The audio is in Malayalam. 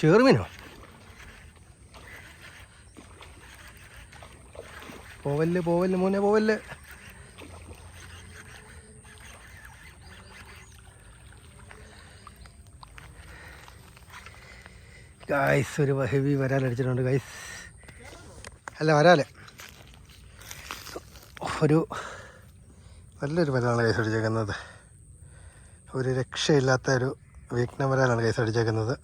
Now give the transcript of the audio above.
ചെറുമീനോ? പോവല്ല് പോവല്ല് മോനെ പോവല്ല്. ഗൈസ് ഒരു ഹെവി വരാലടിച്ചിട്ടുണ്ട് ഗൈസ്. അല്ല വരാല് ഒരു നല്ലൊരു വരാലാണ് ഗൈസ് അടിച്ചേക്കുന്നത്. ഒരു രക്ഷയില്ലാത്ത ഒരു വീക്ന വരാലാണ് ഗൈസ് അടിച്ചേക്കുന്നത്.